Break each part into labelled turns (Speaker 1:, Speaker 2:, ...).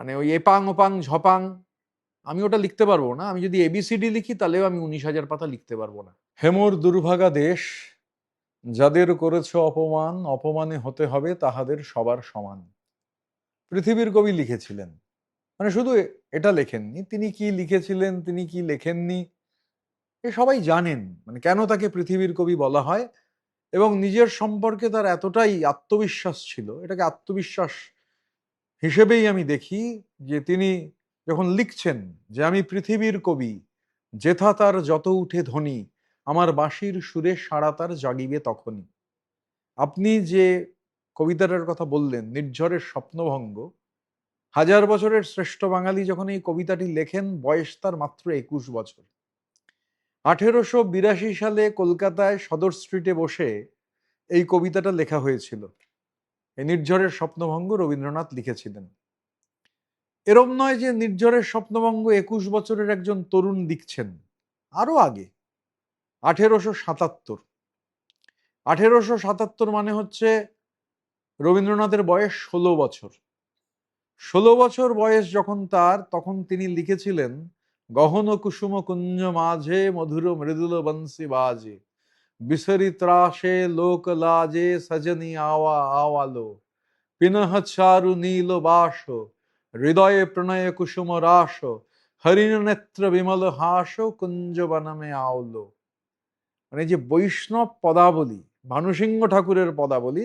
Speaker 1: মানে ওই এপাং ওপাং ঝপাং আমি ওটা লিখতে পারবো না। আমি যদি এবিসিডি লিখি তাহলেও আমি 19,000 পাতা লিখতে পারবো না। হেমর দুর্ভাগা দেশ, যাদের করেছ অপমান, অপমানে হতে হবে তাহাদের সবার সমান। পৃথিবীর কবি লিখেছিলেন। মানে শুধু এটা লেখেননি, তিনি কি লিখেছিলেন, তিনি কি লেখেননি এ সবাই জানেন। মানে কেন তাকে পৃথিবীর কবি বলা হয়, এবং নিজের সম্পর্কে তার এতটাই আত্মবিশ্বাস ছিল, এটাকে আত্মবিশ্বাস হিসেবেই আমি দেখি, যে তিনি যখন লিখছেন যে আমি পৃথিবীর কবি, যেথা তার যত উঠে ধ্বনি, আমার বাঁশির সুরে সাড়া তার জাগিবে তখনই। আপনি যে কবিতাটার কথা বললেন, নির্ঝরের স্বপ্নভঙ্গ, 1000 বছরের শ্রেষ্ঠ বাঙালি যখন এই কবিতাটি লেখেন, বয়স তার মাত্র 21 বছর। 1882 সালে কলকাতায় সদর স্ট্রিটে বসে এই কবিতাটা লেখা হয়েছিল। এই নির্ঝরের স্বপ্নভঙ্গ রবীন্দ্রনাথ লিখেছিলেন। এরম নয় যে নির্ঝরের স্বপ্নভঙ্গ 21 বছরের একজন তরুণ লিখছেন, আরো আগে 1877। 1877 মানে হচ্ছে রবীন্দ্রনাথের বয়স 16 বছর। 16 বছর বয়স যখন তার, তখন তিনি লিখেছিলেন গহন কুসুম কুঞ্জ মাঝে মধুর মৃদুল বংশী বাজে, বিসরি ত্রাসে লোক লাজে সজনী আওয়া আওয়ালো, পিনহ চারু নীল বাস, হৃদয়ে প্রণয় কুসুম রাস, হরিণ নেত্র বিমল হাস, কুঞ্জ বনমে আওলো। মানে যে বৈষ্ণব পদাবলী, ভানুসিংহ ঠাকুরের পদাবলী,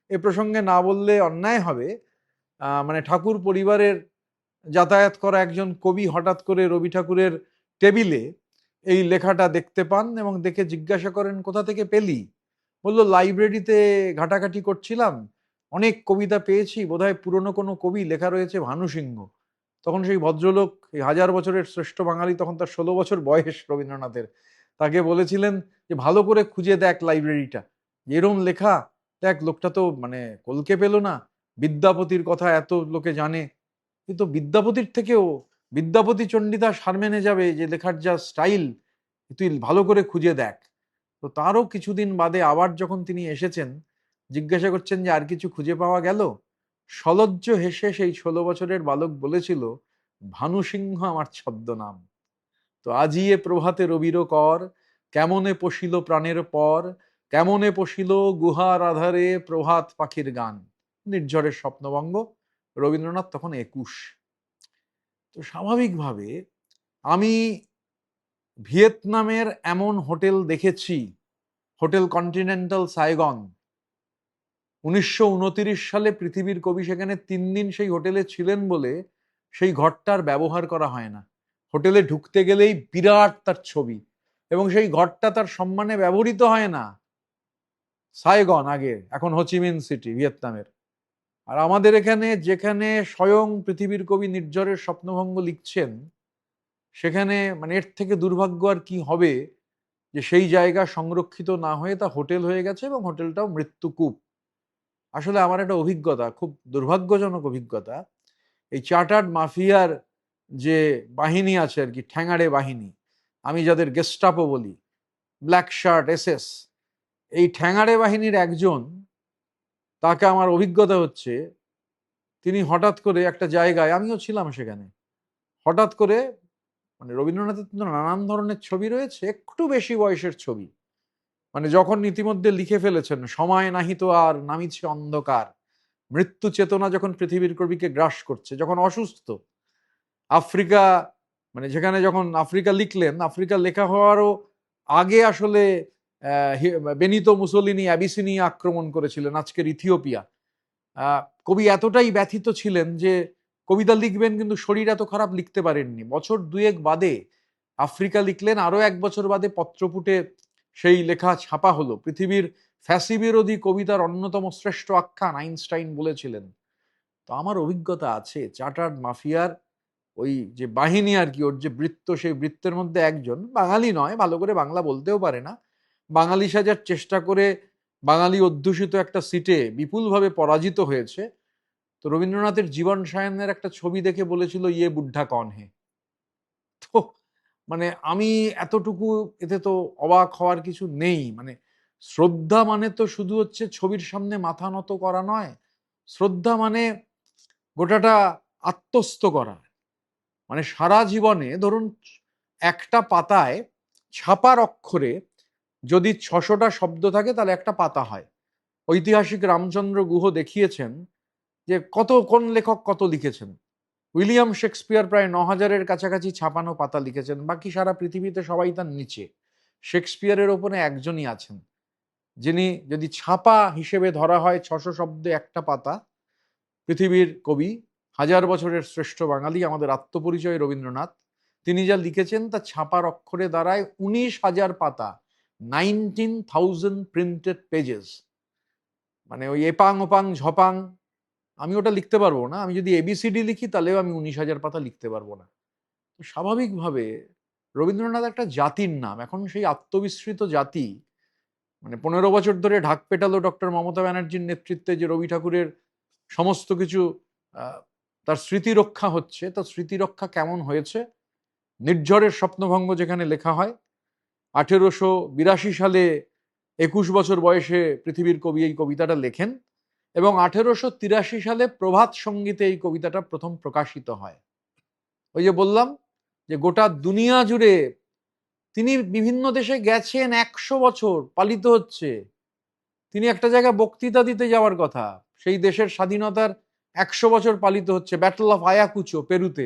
Speaker 1: এ প্রসঙ্গে না বললে অন্যায় হবে। মানে ঠাকুর পরিবারের যাতায়াত করা একজন কবি হঠাৎ করে রবি ঠাকুরের টেবিলে এই লেখাটা দেখতে পান এবং দেখে জিজ্ঞাসা করেন কোথা থেকে পেলি। বলল লাইব্রেরিতে ঘাটাঘাটি করছিলাম, অনেক কবিতা পেয়েছি, বোধহয় পুরনো কোনো কবি, লেখা রয়েছে ভানুসিংহ। তখন সেই ভদ্রলোক, এই 1000 বছরের শ্রেষ্ঠ বাঙালি, তখন তার 16 বছর বয়স রবীন্দ্রনাথের, তাকে বলেছিলেন যে ভালো করে খুঁজে দেখ লাইব্রেরিটা, এরম লেখা দেখ, লোকটা তো মানে কলকে পেল না, বিদ্যাপতির কথা এত লোকে জানে, কিন্তু বিদ্যাপতির থেকেও, বিদ্যাপতি চণ্ডীদাস হার মেনে যাবে যে লেখার যা স্টাইল, তুই ভালো করে খুঁজে দেখ। তো তারও কিছুদিন বাদে আবার যখন তিনি এসেছেন, জিজ্ঞাসা করছেন যে আর কিছু খুঁজে পাওয়া গেল, সলজ্জ হেসে সেই 16 বছরের বালক বলেছিল, ভানুসিংহ আমার ছদ্মনাম। তো আজি এ প্রভাতে রবির কর, কেমনে পশিল প্রাণের পর, কেমনে পশিল গুহার আধারে প্রভাত পাখির গান। নির্ঝরের স্বপ্নভঙ্গ, রবীন্দ্রনাথ তখন 21। তো স্বাভাবিকভাবে আমি ভিয়েতনামের এমন হোটেল দেখেছি, হোটেল কন্টিনেন্টাল সাইগন। 1929 সালে পৃথিবীর কবি সেখানে 3 দিন সেই হোটেলে ছিলেন বলে সেই ঘরটার ব্যবহার করা হয় না। হোটেলে ঢুকতে গেলেই বিরাট তার ছবি, এবং সেই ঘরটা তার সম্মানে ব্যবহৃত হয় না। সাইগন আগে, এখন হোচিমিন সিটি ভিয়েতনামের। আর আমাদের এখানে, যেখানে স্বয়ং পৃথিবীর কবি নির্ঝরের স্বপ্নভঙ্গ লিখছেন, সেখানে মানে এর থেকে দুর্ভাগ্য আর কি হবে, যে সেই জায়গা সংরক্ষিত না হয়ে তা হোটেল হয়ে গেছে, এবং হোটেলটাও মৃত্যুকূপ। আসলে আমার একটা অভিজ্ঞতা, খুব দুর্ভাগ্যজনক অভিজ্ঞতা, এই চার্টার্ড মাফিয়ার যে বাহিনী আছে আর কি, ঠ্যাঙাড়ে বাহিনী, আমি যাদের গেস্টাপো বলি, ব্ল্যাক শার্ট এসএস, এই ঠ্যাঙাড়ে বাহিনীর একজন, তাকে আমার অভিজ্ঞতা হচ্ছে, তিনি হঠাৎ করে একটা জায়গায়, আমিও ছিলাম সেখানে, হঠাৎ করে, মানে রবীন্দ্রনাথের তো নানান ধরনের ছবি রয়েছে, একটু বেশি বয়সের ছবি, মানে যখন ইতিমধ্যে লিখে ফেলেছেন সময় নাহি তো আর, নামিছে অন্ধকার, মৃত্যু চেতনা যখন পৃথিবীর কবিকে গ্রাস করছে, যখন অসুস্থ, আফ্রিকা, মানে যেখানে যখন আফ্রিকা লিখলেন, আফ্রিকা লেখা হওয়ারও আগে আসলে বেনিতো মুসোলিনি অ্যাবিসিনিয়া আক্রমণ করেছিলেন, আজকের ইথিওপিয়া। কবি এতটাই ব্যথিত ছিলেন যে কবিতা লিখবেন কিন্তু শরীর এত খারাপ, লিখতে পারেননি। বছর দুয়েক বাদে আফ্রিকা লিখলেন, আরো 1 বছর বাদে পত্রপুটে সেই লেখা ছাপা হলো। পৃথিবীর ফ্যাসি বিরোধী কবিতার অন্যতম শ্রেষ্ঠ আখ্যান, আইনস্টাইন বলেছিলেন। তো আমার অভিজ্ঞতা আছে চার্টার্ড মাফিয়ার ওই যে বাহিনী আর কি, ওর যে বৃত্ত, সেই বৃত্তের মধ্যে একজন বাঙালি নয়, ভালো করে বাংলা বলতেও পারে না, বাঙালি সাজার চেষ্টা করে বাঙালি অধ্যুষিত একটা সিটে বিপুলভাবে পরাজিত হয়েছে। তো রবীন্দ্রনাথের জীবন সায়নের একটা ছবি দেখে বলেছিল, ইয়ে বুদ্ধা কন হে। তো মানে আমি এতটুকু, এতে তো অবাক হওয়ার কিছু নেই। মানে শ্রদ্ধা মানে তো শুধু হচ্ছে ছবির সামনে মাথা নত করা নয়, শ্রদ্ধা মানে গোটাটা আত্মস্থ করা। মানে সারা জীবনে ধরুন একটা পাতায় ছাপার অক্ষরে যদি 600টা শব্দ থাকে তাহলে একটা পাতা হয়। ঐতিহাসিক রামচন্দ্র গুহ দেখিয়েছেন যে কোন লেখক কত লিখেছেন। উইলিয়াম শেক্সপিয়ার প্রায় 9000-এর কাছাকাছি ছাপানো পাতা লিখেছেন, বাকি সারা পৃথিবীতে সবাই তার নিচে। শেক্সপিয়ারের ওপরে একজনই আছেন যিনি যদি ছাপা হিসেবে ধরা হয় 600 শব্দে একটা পাতা, পৃথিবীর কবি, 1000 বছরের শ্রেষ্ঠ বাঙালি, আমাদের আত্মপরিচয় রবীন্দ্রনাথ। তিনি যা লিখেছেন তা ছাপার অক্ষরে দাঁড়ায় 19,000 পাতা, 19,000 প্রিন্টেড পেজেস। মানে ওই এপাং ওপাং ঝপাং আমি ওটা লিখতে পারবো না। আমি যদি এবিসিডি লিখি তাহলেও আমি 19,000 পাতা লিখতে পারবো না। স্বাভাবিকভাবে রবীন্দ্রনাথ একটা জাতির নাম। এখন সেই আত্মবিস্মৃত জাতি, মানে 15 বছর ধরে ঢাক পেটালো ডক্টর মমতা ব্যানার্জির নেতৃত্বে যে রবি ঠাকুরের সমস্ত কিছু তার স্মৃতি রক্ষা হচ্ছে, তার স্মৃতি রক্ষা কেমন হয়েছে? নির্ঝরের স্বপ্নভঙ্গ যেখানে লেখা হয় 1882 সালে 21 বছর বয়সে পৃথিবীর কবি এই কবিতাটা লেখেন এবং 1883 সালে প্রভাত সঙ্গীতে এই কবিতাটা প্রথম প্রকাশিত হয়। ওই যে বললাম যে গোটা দুনিয়া জুড়ে তিনি বিভিন্ন দেশে গেছেন, 100 বছর পালিত হচ্ছে। তিনি একটা জায়গায় বক্তৃতা দিতে যাওয়ার কথা, সেই দেশের স্বাধীনতার 100 বছর পালিত হচ্ছে। ব্যাটল অফ আয়াকুচো পেরুতে,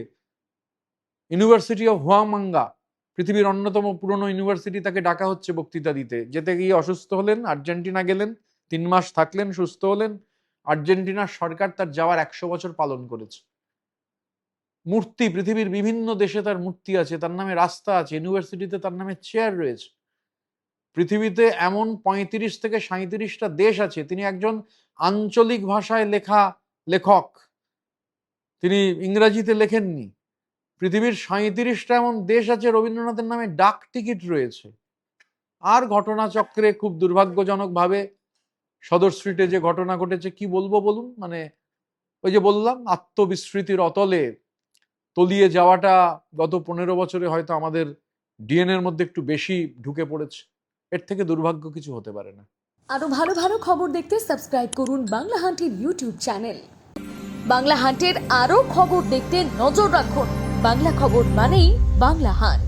Speaker 1: ইউনিভার্সিটি অফ হুয়ামাঙ্গা, পৃথিবীর অন্যতম পুরনো ইউনিভার্সিটি, তাকে ডাকা হচ্ছে বক্তৃতা দিতে। যেতে গিয়ে অসুস্থ হলেন, আর্জেন্টিনা গেলেন, 3 মাস থাকলেন, সুস্থ হলেন। আর্জেন্টিনার সরকার তার যাওয়ার 100 বছর পালন করেছে। মূর্তি, পৃথিবীর বিভিন্ন দেশে তার মূর্তি আছে, তার নামে রাস্তা আছে, ইউনিভার্সিটিতে তার নামে চেয়ার রয়েছে। পৃথিবীতে এমন 35 থেকে 37টা দেশ আছে। তিনি একজন আঞ্চলিক ভাষায় লেখা লেখক, তিনি ইংরেজিতে লেখেননি। পৃথিবীর 37টা এমন দেশ আছে রবীন্দ্রনাথের নামে ডাক টিকিট রয়েছে। আর ঘটনাচক্রে খুব দুর্ভাগ্যজনকভাবে সদর স্ট্রিটে যে ঘটনা ঘটেছে, কি বলবো বলুন? মানে ওই যে বললাম, আত্মবিস্মৃতির অতলে তলিয়ে যাওয়াটা গত 15 বছরে হয়তো আমাদের ডিএনএর মধ্যে একটু বেশি ঢুকে পড়েছে। এর থেকে দুর্ভাগ্য কিছু হতে পারে না।
Speaker 2: আরো ভালো ভালো খবর দেখতে সাবস্ক্রাইব করুন বাংলা হান্টের ইউটিউব চ্যানেল। বাংলা হান্টের আরো খবর দেখতে নজর রাখুন। বাংলা খবর মানেই বাংলা হান্ট।